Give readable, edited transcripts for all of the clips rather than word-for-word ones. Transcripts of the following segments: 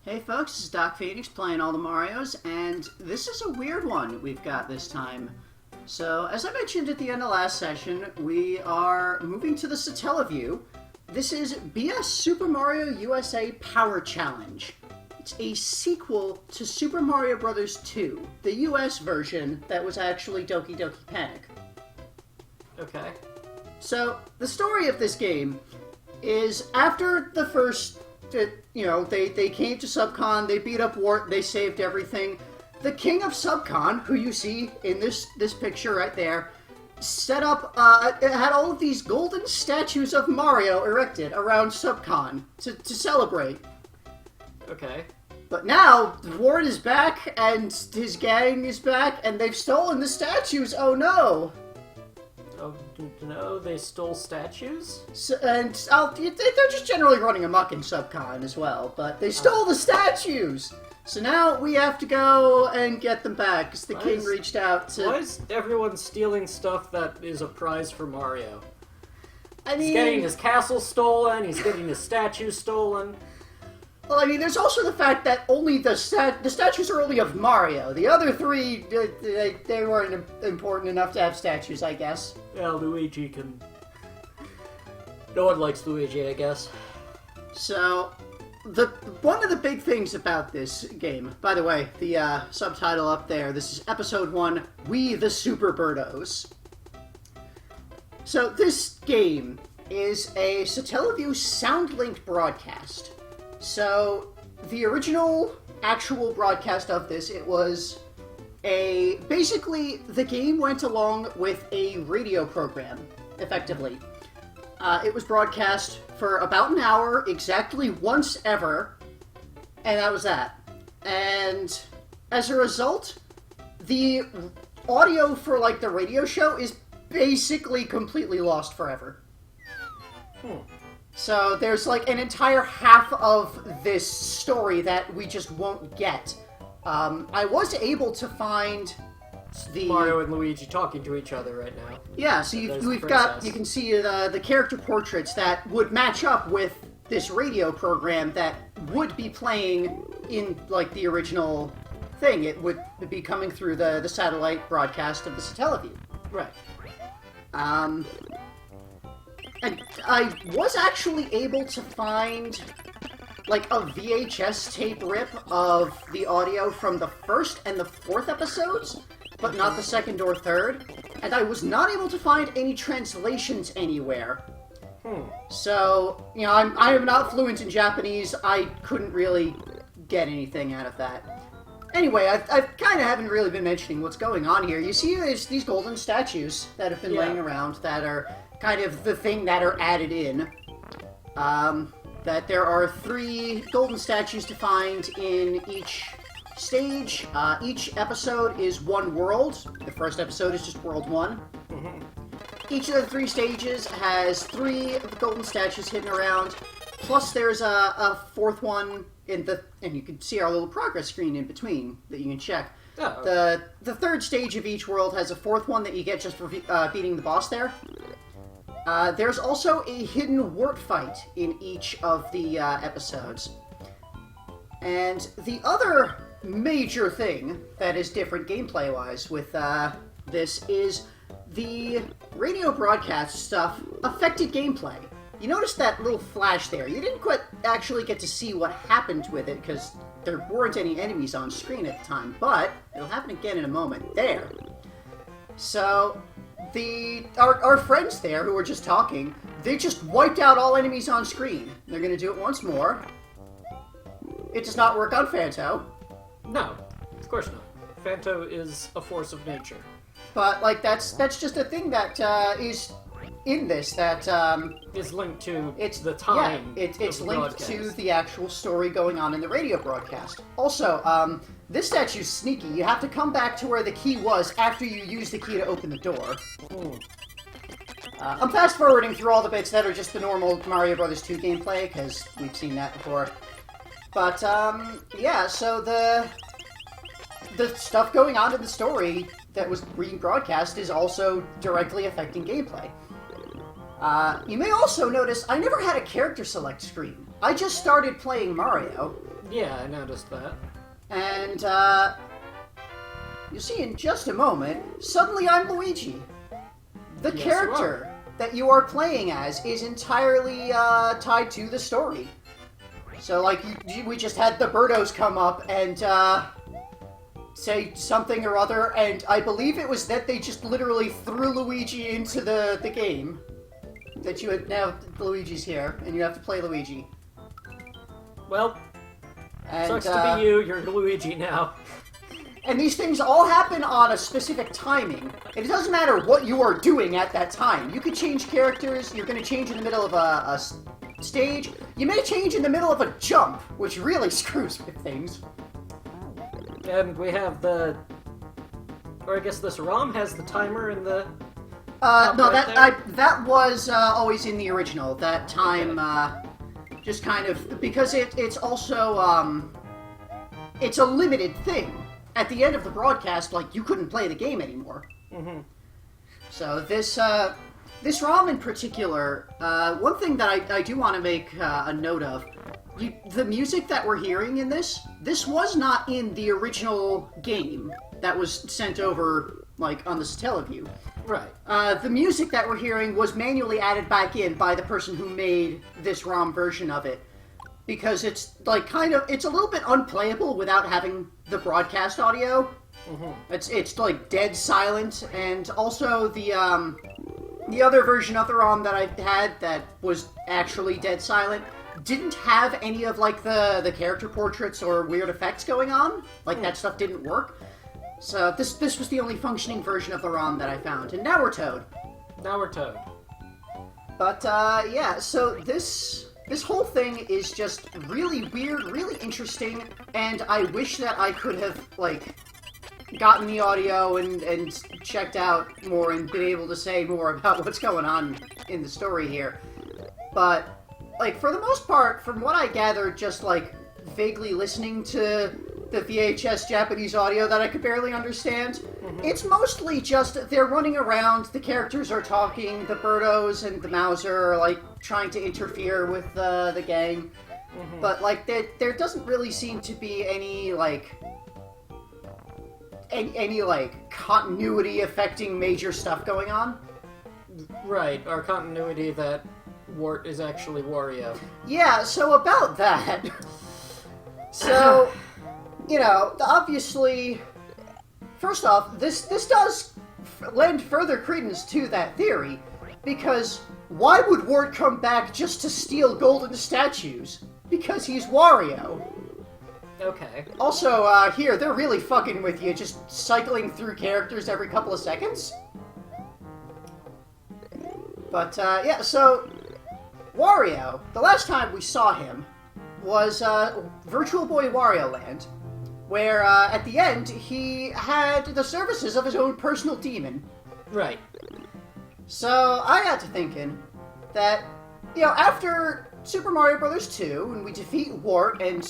Hey folks, this is Doc Phoenix playing all the Marios, and this is a weird one we've got this time. So, as I mentioned at the end of last session, we are moving to the Satellaview. This is BS Super Mario USA Power Challenge. It's a sequel to Super Mario Bros. 2, the US version that was actually Doki Doki Panic. Okay. So, the story of this game is after the first... they came to Subcon, they beat up Wart, they saved everything. The king of Subcon, who you see in this picture right there, set up, had all of these golden statues of Mario erected around Subcon to celebrate. Okay. But now, Wart is back, and his gang is back, and they've stolen the statues, oh no! Oh, no, they stole statues? They're just generally running amok in Subcon as well, but they stole the statues! So now we have to go and get them back, because the king reached out to... Why is everyone stealing stuff that is a prize for Mario? I mean... He's getting his castle stolen, he's getting his statues stolen. Well, I mean, there's also the fact that only the statues are only of Mario. The other three, they weren't important enough to have statues, I guess. Yeah, Luigi can... No one likes Luigi, I guess. So, one of the big things about this game, by the way, the subtitle up there, this is Episode 1, We the Super Birdos. So, this game is a Satellaview sound-linked broadcast. So, the original actual broadcast of this, it was basically, the game went along with a radio program, effectively. It was broadcast for about an hour, exactly once ever, and that was that. And as a result, the audio for, the radio show is basically completely lost forever. So there's, an entire half of this story that we just won't get. I was able to find the... Mario and Luigi talking to each other right now. Yeah, so you can see the character portraits that would match up with this radio program that would be playing in, the original thing. It would be coming through the satellite broadcast of the Satellaview. Right. And I was actually able to find, a VHS tape rip of the audio from the first and the fourth episodes, but not the second or third. And I was not able to find any translations anywhere. So, I am not fluent in Japanese. I couldn't really get anything out of that. Anyway, I've kind of haven't really been mentioning what's going on here. You see there's these golden statues that have been laying around that are kind of the thing that are added in. That there are 3 golden statues to find in each stage. Each episode is one world. The first episode is just World 1. Each of the 3 stages has 3 of the golden statues hidden around. Plus there's a 4th one and you can see our little progress screen in between that you can check. Oh. The 3rd stage of each world has a 4th one that you get just for beating the boss there. There's also a hidden Wart fight in each of the episodes. And the other major thing that is different gameplay-wise with this is the radio broadcast stuff affected gameplay. You noticed that little flash there. You didn't quite actually get to see what happened with it because there weren't any enemies on screen at the time, but it'll happen again in a moment. There. So... Our friends there who were just talking, they just wiped out all enemies on screen. They're going to do it once more. It does not work on Phanto. No, of course not. Phanto is a force of nature. But, that's just a thing that is in this that... is linked to the time. Yeah, it's linked to the actual story going on in the radio broadcast. Also, this statue's sneaky. You have to come back to where the key was after you use the key to open the door. I'm fast-forwarding through all the bits that are just the normal Mario Bros. 2 gameplay, because we've seen that before. But, yeah, so the stuff going on in the story that was being broadcast is also directly affecting gameplay. You may also notice I never had a character select screen. I just started playing Mario, Yeah, I noticed that. And, you see in just a moment, suddenly I'm Luigi. The Yes, character that you are playing as is entirely, tied to the story. So, like, we just had the Birdos come up and, say something or other, and I believe it was that they just literally threw Luigi into the game. That you had now, Luigi's here, and you have to play Luigi. Well, And, sucks to be you, you're Luigi now. And these things all happen on a specific timing. And it doesn't matter what you are doing at that time. You could change characters, you're going to change in the middle of a stage. You may change in the middle of a jump, which really screws with things. And we have or I guess this ROM has the timer in the... No, right that was always in the original. That time, just kind of... Because it's also, it's a limited thing. At the end of the broadcast, like, you couldn't play the game anymore. Mm-hmm. So this ROM in particular, one thing that I do want to make a note of, the music that we're hearing in this was not in the original game that was sent over, like, on the Satellaview. Right. The music that we're hearing was manually added back in by the person who made this ROM version of it. Because it's, like, it's a little bit unplayable without having the broadcast audio. Mm-hmm. It's like, dead silent, and also the other version of the ROM that I had that was actually dead silent didn't have any of, like, the character portraits or weird effects going on. Like, that stuff didn't work. So this was the only functioning version of the ROM that I found, and now we're Toad. Now we're Toad. But, yeah, so this whole thing is just really weird, really interesting, and I wish that I could have, like, gotten the audio and checked out more and been able to say more about what's going on in the story here. But, like, for the most part, from what I gathered, just, like, vaguely listening to the VHS Japanese audio that I could barely understand, it's mostly just they're running around, the characters are talking, the Birdos and the Mauser are, like, trying to interfere with the gang. But, like, there doesn't really seem to be any, like, any continuity affecting major stuff going on. Right, our continuity that Wart is actually Wario. Yeah, so about that. So, you know, obviously, first off, this does lend further credence to that theory, because why would Wart come back just to steal golden statues? Because he's Wario. Okay. Also, here, they're really fucking with you, just cycling through characters every couple of seconds. But, yeah, so, Wario, the last time we saw him was, Virtual Boy Wario Land, where, at the end, he had the services of his own personal demon. Right. So, I got to thinking that, you know, after Super Mario Bros. 2, when we defeat Wart and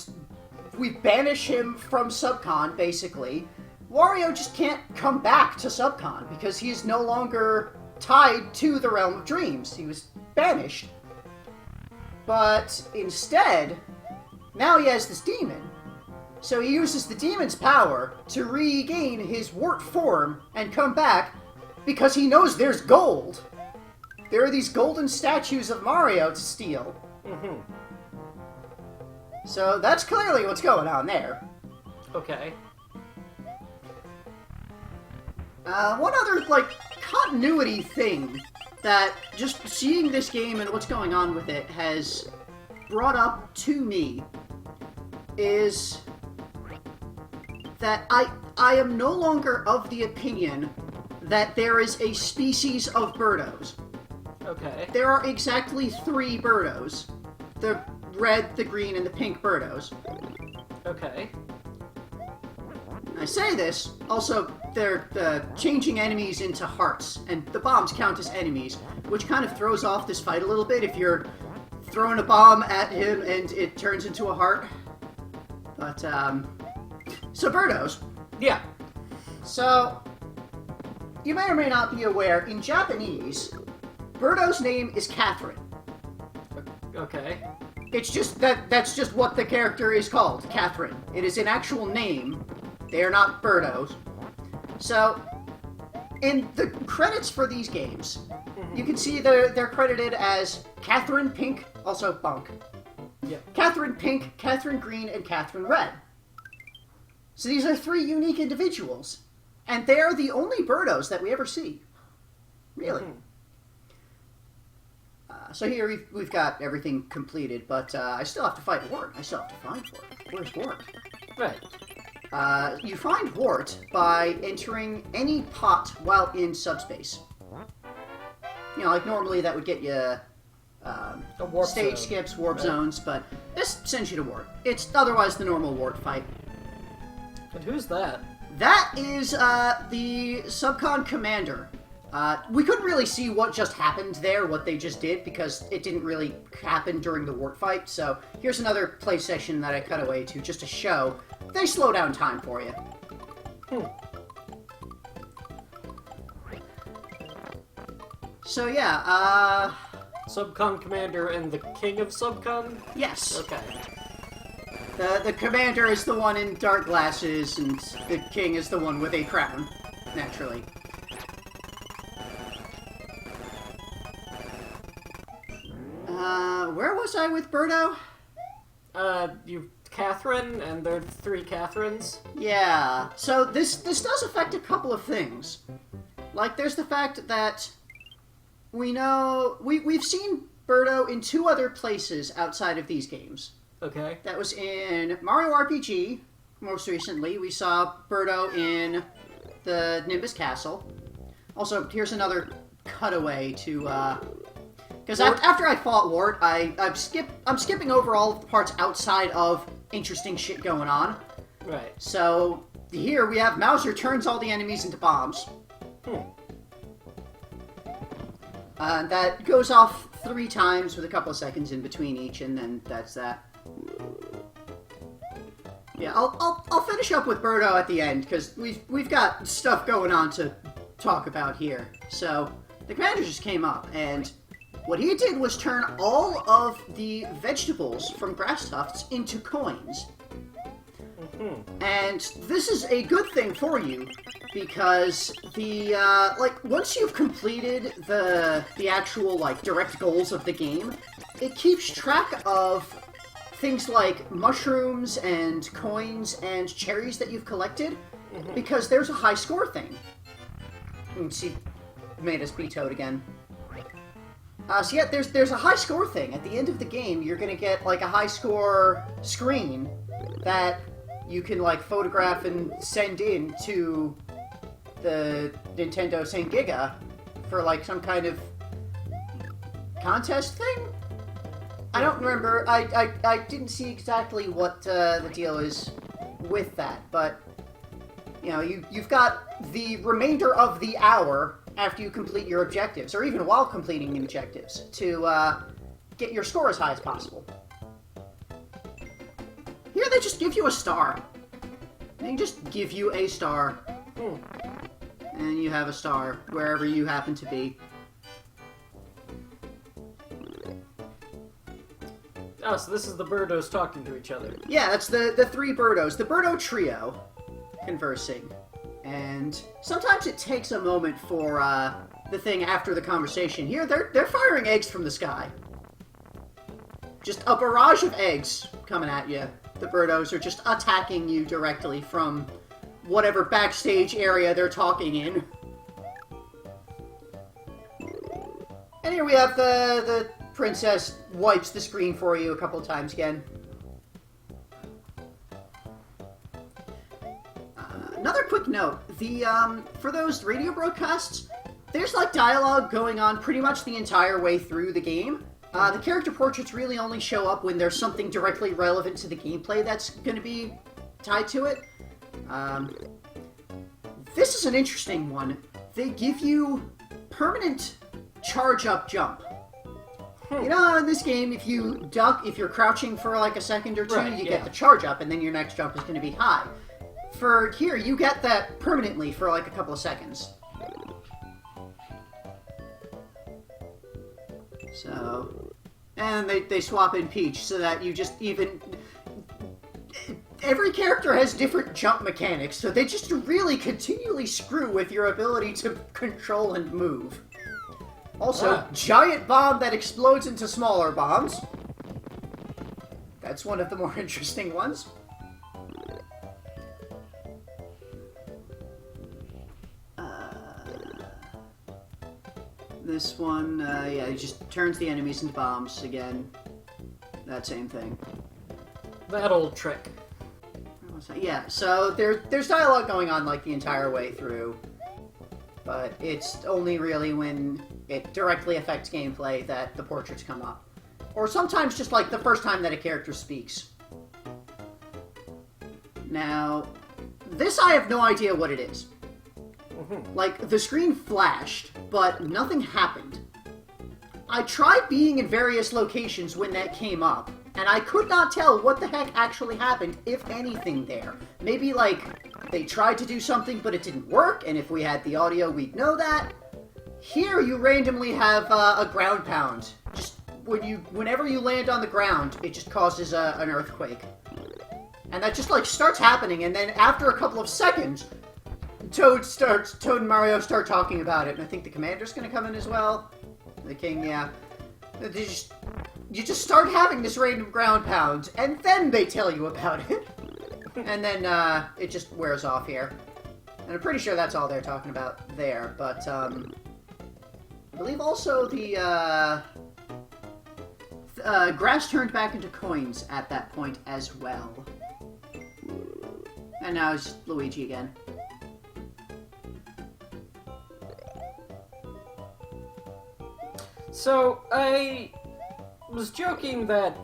we banish him from Subcon, basically, Wario just can't come back to Subcon because he is no longer tied to the Realm of Dreams. He was banished. But instead, now he has this demon. So he uses the demon's power to regain his Wart form and come back because he knows there's gold. There are these golden statues of Mario to steal. Mm-hmm. So that's clearly what's going on there. Okay. One other, like, continuity thing that just seeing this game and what's going on with it has brought up to me is that I am no longer of the opinion that there is a species of Birdos. Okay. There are exactly 3 Birdos. The red, the green, and the pink Birdos. Okay. I say this, also, they're changing enemies into hearts, and the bombs count as enemies, which kind of throws off this fight a little bit if you're throwing a bomb at him and it turns into a heart. But, so Birdos. Yeah. So, you may or may not be aware, in Japanese, Birdo's name is Catherine. Okay. It's just that's just what the character is called, Catherine. It is an actual name. They are not Birdos. So, in the credits for these games, you can see they're credited as Catherine Pink, also Bunk. Yeah. Catherine Pink, Catherine Green, and Catherine Red. So these are 3 unique individuals. And they are the only Birdos that we ever see. Really. So here we've got everything completed, but I still have to fight Wart. I still have to find Wart. Where's Wart? Right. You find Wart by entering any pot while in subspace. You know, like normally that would get you A warp stage zone. skips, warp Right. zones, but this sends you to Wart. It's otherwise the normal Wart fight. And who's that? That is the Subcon Commander. We couldn't really see what just happened there, what they just did, because it didn't really happen during the Wart fight. So here's another play session that I cut away to just to show they slow down time for you. So yeah, Subcon Commander and the King of Subcon? yes. Okay. The commander is the one in dark glasses, and the king is the one with a crown, naturally. Where was I with Birdo? You Catherine, and there are 3 Catherines. Yeah, so this does affect a couple of things. Like, there's the fact that we know... We've seen Birdo in 2 other places outside of these games. Okay. That was in Mario RPG, most recently. We saw Birdo in the Nimbus Castle. Also, here's another cutaway to... Because after I fought Wart, I'm skipping over all of the parts outside of interesting shit going on. Right. So, here we have Mauser turns all the enemies into bombs. That goes off 3 times with a couple of seconds in between each, and then that's that. Yeah, I'll finish up with Birdo at the end, because we've got stuff going on to talk about here. So, the commander just came up, and what he did was turn all of the vegetables from grass tufts into coins. And this is a good thing for you, because once you've completed the actual, direct goals of the game, it keeps track of things like mushrooms and coins and cherries that you've collected, because there's a high score thing. You can see, made us be Toad again. So yeah, there's a high score thing. At the end of the game, you're gonna get, a high score screen that you can, photograph and send in to the Nintendo St. Giga for, some kind of contest thing? I don't remember. I didn't see exactly what the deal is with that, but, you know, you've got the remainder of the hour after you complete your objectives, or even while completing the objectives, to get your score as high as possible. Here they just give you a star. They just give you a star. And you have a star wherever you happen to be. Oh, so this is the Birdos talking to each other. Yeah, that's the 3 Birdos. The Birdo trio conversing. And sometimes it takes a moment for the thing after the conversation. Here, they're firing eggs from the sky. Just a barrage of eggs coming at you. The Birdos are just attacking you directly from whatever backstage area they're talking in. And here we have the princess wipes the screen for you a couple of times again. Another quick note, for those radio broadcasts, there's dialogue going on pretty much the entire way through the game. The character portraits really only show up when there's something directly relevant to the gameplay that's going to be tied to it. This is an interesting one. They give you permanent charge-up jump. You know, in this game, if you duck, if you're crouching for a second or two, Right, you yeah. get the charge-up, and then your next jump is going to be high. For here, you get that permanently for a couple of seconds. So, And they swap in Peach so that you just even... Every character has different jump mechanics, so they just really continually screw with your ability to control and move. Also, giant bomb that explodes into smaller bombs. That's one of the more interesting ones. This one, yeah, it just turns the enemies into bombs again. That same thing. That old trick. Yeah, so there's dialogue going on like the entire way through, but it's only really when it directly affects gameplay that the portraits come up. Or sometimes just like the first time that a character speaks. Now, this I have no idea what it is. Like, the screen flashed, but nothing happened. I tried being in various locations when that came up, and I could not tell what the heck actually happened, if anything there. Maybe, like, they tried to do something, but it didn't work, and if we had the audio, we'd know that. Here, you randomly have a ground pound. Just, whenever you land on the ground, it just causes an earthquake. And that just, like, starts happening, and then after a couple of seconds... Toad and Mario start talking about it, and I think the commander's gonna come in as well. The king, yeah. You just start having this random ground pound, and then they tell you about it. And then, it just wears off here. And I'm pretty sure that's all they're talking about there, but, I believe also the, grass turned back into coins at that point as well. And now it's Luigi again. So, I was joking that,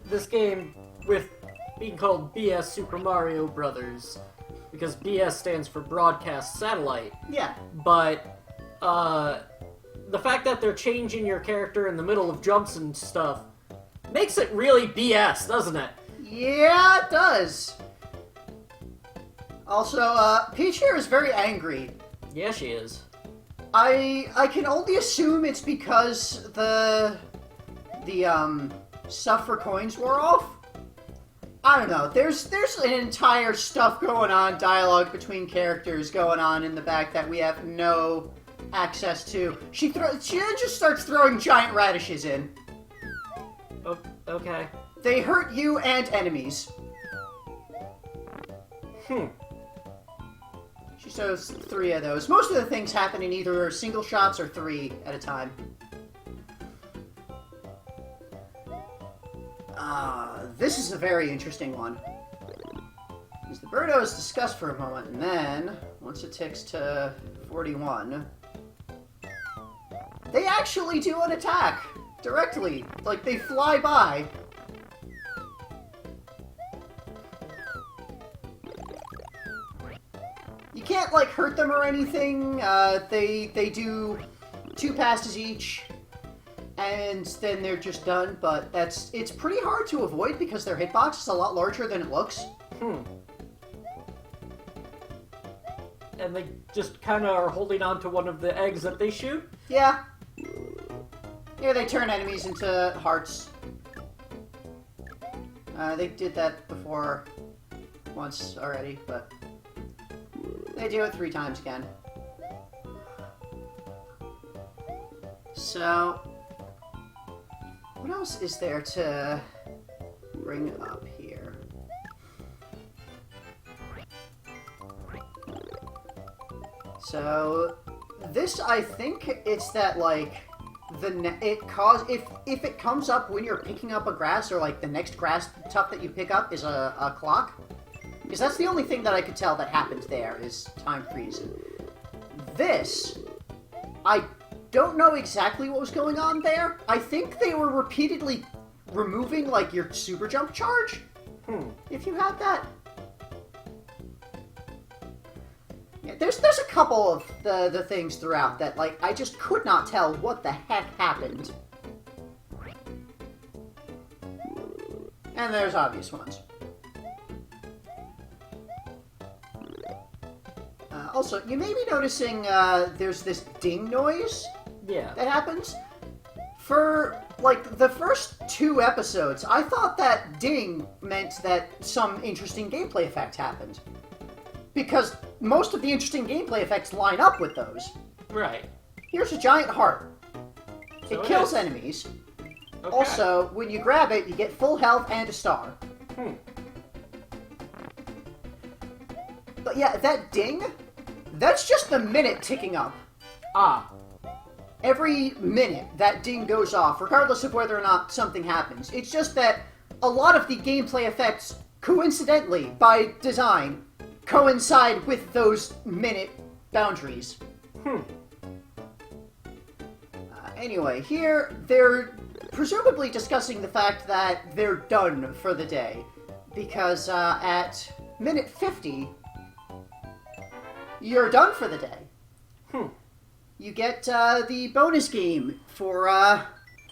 this game, with being called BS Super Mario Brothers, because BS stands for Broadcast Satellite. Yeah. But, the fact that they're changing your character in the middle of jumps and stuff makes it really BS, doesn't it? Yeah, it does. Also, Peach here is very angry. Yeah, she is. I can only assume it's because the stuff for coins wore off. I don't know. There's an entire stuff going on, dialogue between characters going on in the back that we have no access to. She then just starts throwing giant radishes in. Oh, okay. They hurt you and enemies. She shows 3 of those. Most of the things happen in either single shots or 3 at a time. This is a very interesting one. As the Birdos discuss for a moment, and then, once it ticks to 41, they actually do an attack directly. Like, they fly by. You can't, like, hurt them or anything. They do 2 passes each, and then they're just done, but it's pretty hard to avoid because their hitbox is a lot larger than it looks. And they just kind of are holding on to one of the eggs that they shoot? Yeah. Here they turn enemies into hearts. They did that before once already, but they do it 3 times again. So, what else is there to bring up here? So, this, I think it's that, like, if it comes up when you're picking up a grass, or, like, the next grass tuft that you pick up is a clock. Because that's the only thing that I could tell that happened there, is time freezing. This, I don't know exactly what was going on there. I think they were repeatedly removing, like, your super jump charge. If you had that. Yeah, there's a couple of the things throughout that, like, I just could not tell what the heck happened. And there's obvious ones. Also, you may be noticing there's this ding noise Yeah. that happens. For like, the first 2 episodes, I thought that ding meant that some interesting gameplay effect happened. Because most of the interesting gameplay effects line up with those. Right. Here's a giant heart. So it kills is. enemies. Okay. Also, when you grab it, you get full health and a star. But yeah, that ding, that's just the minute ticking up. Ah. Every minute that ding goes off, regardless of whether or not something happens. It's just that a lot of the gameplay effects, coincidentally, by design, coincide with those minute boundaries. Anyway, here they're presumably discussing the fact that they're done for the day. Because at minute 50, you're done for the day. You get the bonus game for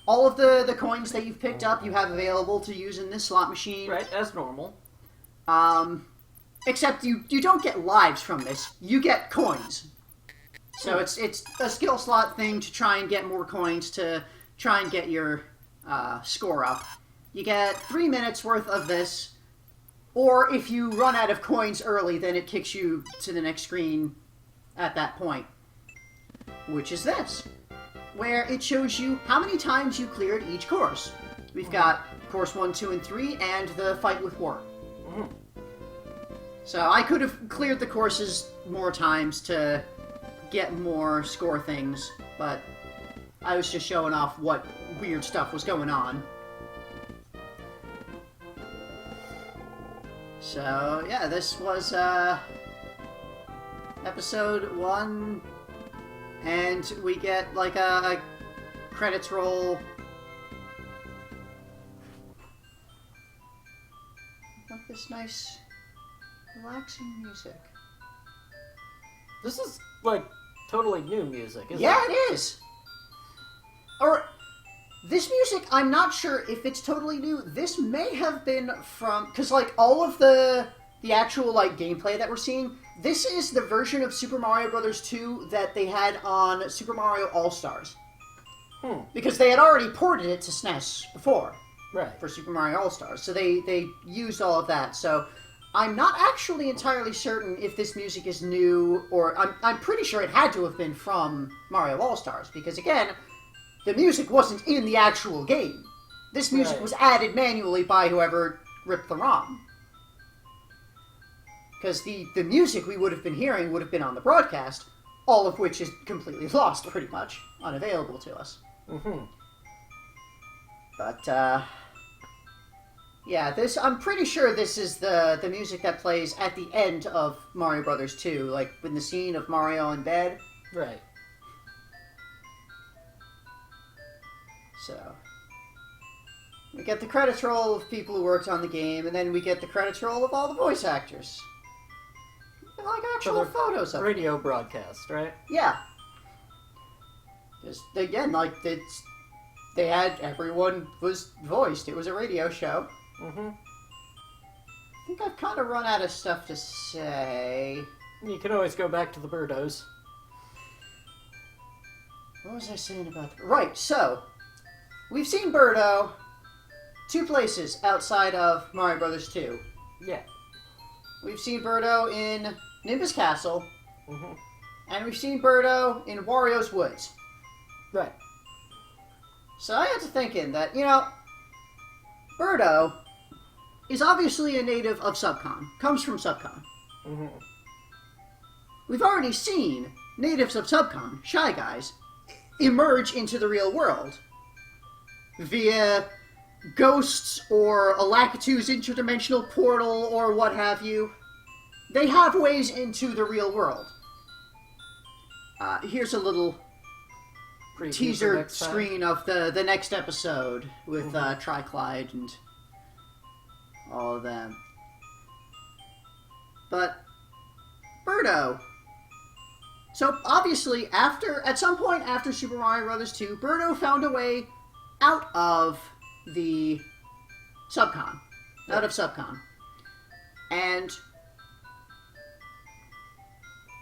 all of the coins that you've picked up you have available to use in this slot machine. Right, as normal. Except you don't get lives from this. You get coins. So it's a skill slot thing to try and get more coins to try and get your score up. You get 3 minutes worth of this. Or if you run out of coins early, then it kicks you to the next screen at that point. Which is this, where it shows you how many times you cleared each course. We've got course 1, 2, and 3, and the fight with Wart. So I could have cleared the courses more times to get more score things, but I was just showing off what weird stuff was going on. So yeah, this was episode 1. And we get, like, a credits roll. Like this nice, relaxing music. This is, like, totally new music, isn't it? Yeah, it is! Or, this music, I'm not sure if it's totally new. This may have been from... Because, like, all of the actual, like, gameplay that we're seeing... This is the version of Super Mario Bros. 2 that they had on Super Mario All-Stars. Because they had already ported it to SNES before. Right. For Super Mario All-Stars. So they used all of that. So I'm not actually entirely certain if this music is new, or I'm pretty sure it had to have been from Mario All-Stars. Because again, the music wasn't in the actual game. This music was added manually by whoever ripped the ROM. Because the music we would have been hearing would have been on the broadcast, all of which is completely lost, pretty much. Unavailable to us. But, yeah, this, I'm pretty sure this is the music that plays at the end of Mario Bros. 2, like, in the scene of Mario in bed. Right. So, we get the credits roll of people who worked on the game, and then we get the credits roll of all the voice actors. Like actual photos of it. Radio broadcast, right? Yeah. Just, again, like, they had, everyone was voiced. It was a radio show. I think I've kind of run out of stuff to say. You can always go back to the Birdos. What was I saying about the... Right, so, we've seen Birdo 2 places outside of Mario Bros. 2. Yeah. We've seen Birdo in Nimbus Castle, and we've seen Birdo in Wario's Woods. Right. So I got to thinking that, you know, Birdo is obviously a native of Subcon, comes from Subcon. We've already seen natives of Subcon, Shy Guys, emerge into the real world via ghosts or a Lakitu's interdimensional portal or what have you. They have ways into the real world. Here's a little teaser screen of the next episode with Triclyde and all of them. But Birdo. So obviously, at some point after Super Mario Bros. 2, Birdo found a way out of the Subcon. Out of Subcon. And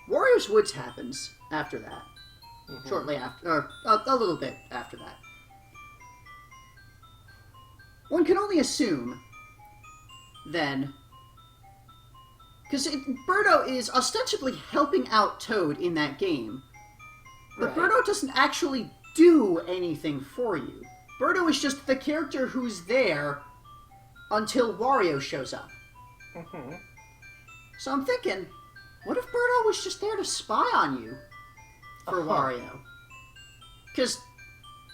Wario's Woods happens after that. Shortly after, or a little bit after that. one can only assume, then, because Birdo is ostensibly helping out Toad in that game, but Right. Birdo doesn't actually do anything for you. Birdo is just the character who's there until Wario shows up. Mm-hmm. So I'm thinking, what if Birdo was just there to spy on you for Wario? Because,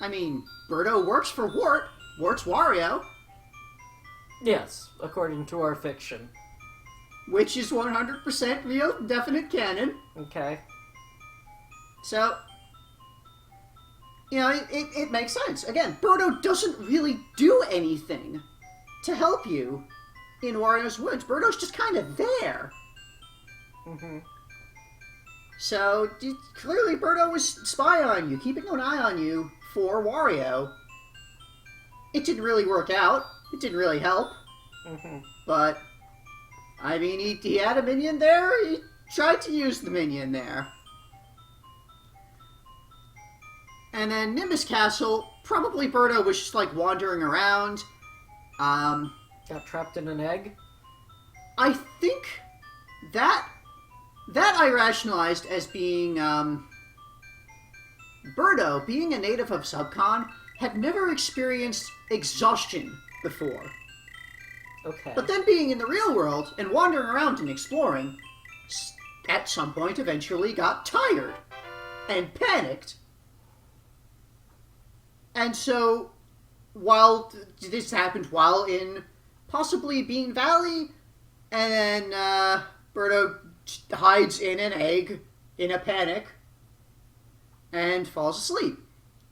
I mean, Birdo works for Wart. Wart's Wario. Yes, according to our fiction. Which is 100% real, definite canon. Okay. So, you know, it makes sense. Again, Birdo doesn't really do anything to help you in Wario's Woods. Birdo's just kind of there. Mm-hmm. So, clearly Birdo was spying on you, keeping an eye on you for Wario. It didn't really work out. It didn't really help. Mm-hmm. But, I mean, he had a minion there. He tried to use the minion there. And then Nimbus Castle, probably Birdo was just like wandering around. Got trapped in an egg? I think that I rationalized as being Birdo, being a native of Subcon, had never experienced exhaustion before. Okay. But then being in the real world and wandering around and exploring, at some point eventually got tired and panicked. And so, while this happened while in possibly Bean Valley, and then Birdo hides in an egg in a panic and falls asleep.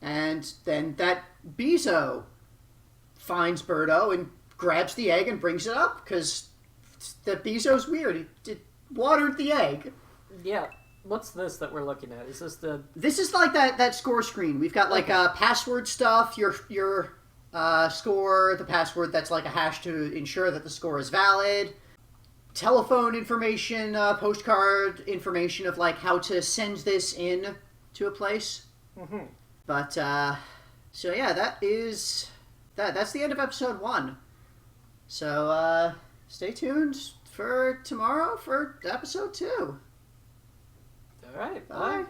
And then that Bezo finds Birdo and grabs the egg and brings it up because the Bezo's weird. It watered the egg. Yeah. What's this that we're looking at? Is this the... This is like that score screen. We've got like password stuff, your score, the password that's like a hash to ensure that the score is valid, telephone information, postcard information of like how to send this in to a place. Mm-hmm. But so yeah, that's the end of episode 1. So stay tuned for tomorrow for episode 2. All right. Bye. Bye.